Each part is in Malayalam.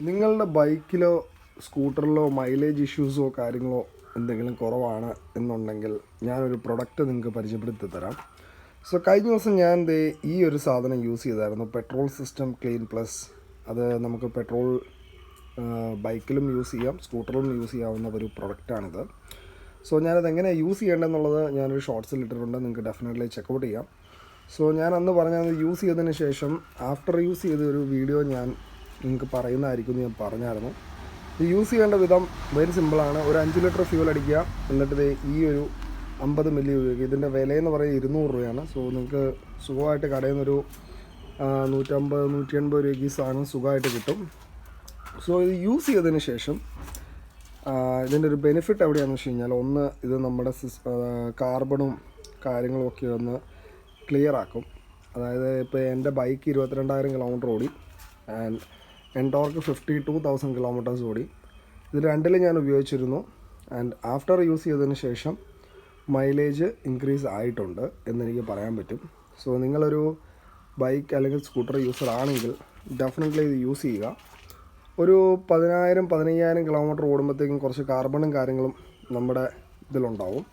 നിങ്ങളുടെ ബൈക്കിലോ സ്കൂട്ടറിലോ മൈലേജ് ഇഷ്യൂസോ കാര്യങ്ങളോ എന്തെങ്കിലും കുറവാണ് എന്നുണ്ടെങ്കിൽ ഞാനൊരു പ്രൊഡക്റ്റ് നിങ്ങൾക്ക് പരിചയപ്പെടുത്തി തരാം. കഴിഞ്ഞ ദിവസം ഞാൻ ഈ ഒരു സാധനം യൂസ് ചെയ്തായിരുന്നു, പെട്രോൾ സിസ്റ്റം ക്ലീൻ പ്ലസ്. അത് നമുക്ക് പെട്രോൾ ബൈക്കിലും യൂസ് ചെയ്യാം, സ്കൂട്ടറിലും യൂസ് ചെയ്യാവുന്ന ഒരു പ്രൊഡക്റ്റാണിത്. ഞാനത് എങ്ങനെയാണ് യൂസ് ചെയ്യേണ്ടതെന്നുള്ളത് ഞാനൊരു ഷോർട്സിൽ ഇട്ടിട്ടുണ്ട്, നിങ്ങൾക്ക് ഡെഫിനറ്റ്ലി ചെക്കൗട്ട് ചെയ്യാം. ഞാൻ അന്ന് പറഞ്ഞത് യൂസ് ചെയ്തതിന് ശേഷം ആഫ്റ്റർ യൂസ് ചെയ്തൊരു വീഡിയോ ഞാൻ നിങ്ങൾക്ക് പറയുന്നതായിരിക്കും എന്ന് ഞാൻ പറഞ്ഞായിരുന്നു. ഇത് യൂസ് ചെയ്യേണ്ട വിധം വെരി സിമ്പിളാണ്. ഒരു 5 ലിറ്റർ ഫ്യൂൽ അടിക്കുക, എന്നിട്ട് ഈ ഒരു 50 മില്ലി ഉപയോഗിക്കുക. ഇതിൻ്റെ വിലയെന്ന് പറയുന്നത് 200 രൂപയാണ്. നിങ്ങൾക്ക് സുഖമായിട്ട് കടയിൽ നിന്നൊരു 150-180 രൂപയ്ക്ക് ഈ സാധനം സുഖമായിട്ട് കിട്ടും. ഇത് യൂസ് ചെയ്തതിന് ശേഷം ഇതിൻ്റെ ഒരു ബെനിഫിറ്റ് എവിടെയാണെന്ന് വെച്ച് കഴിഞ്ഞാൽ, ഒന്ന്, ഇത് നമ്മുടെ കാർബണും കാര്യങ്ങളും ഒക്കെ ഒന്ന് ക്ലിയർ ആക്കും. അതായത് ഇപ്പോൾ എൻ്റെ ബൈക്ക് 22,000 കിലോമീറ്റർ ഓടി ആൻഡ് എൻടോർക്ക് 52,000 കിലോമീറ്റേഴ്സ് ഓടി. ഇത് രണ്ടിലും ഞാൻ ഉപയോഗിച്ചിരുന്നു. ആൻഡ് ആഫ്റ്റർ യൂസ് ചെയ്തതിന് ശേഷം മൈലേജ് ഇൻക്രീസ് ആയിട്ടുണ്ട് എന്നെനിക്ക് പറയാൻ പറ്റും. നിങ്ങളൊരു ബൈക്ക് അല്ലെങ്കിൽ സ്കൂട്ടർ യൂസർ ആണെങ്കിൽ ഡെഫിനറ്റ്ലി ഇത് യൂസ് ചെയ്യുക. ഒരു 10,000-15,000 കിലോമീറ്റർ ഓടുമ്പോഴത്തേക്കും കുറച്ച് കാർബണും കാര്യങ്ങളും നമ്മുടെ ഇതിലുണ്ടാവും.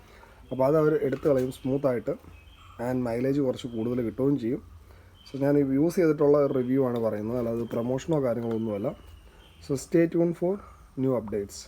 അപ്പോൾ അത് അവർ എടുത്ത് കളയും സ്മൂത്തായിട്ട്, ആൻഡ് മൈലേജ് കുറച്ച് കൂടുതൽ കിട്ടുകയും ചെയ്യും. ഞാൻ യൂസ് ചെയ്തിട്ടുള്ള റിവ്യൂ ആണ് പറയുന്നത്, അല്ലാതെ പ്രൊമോഷനോ കാര്യങ്ങളോ ഒന്നുമല്ല. Stay tune for new updates.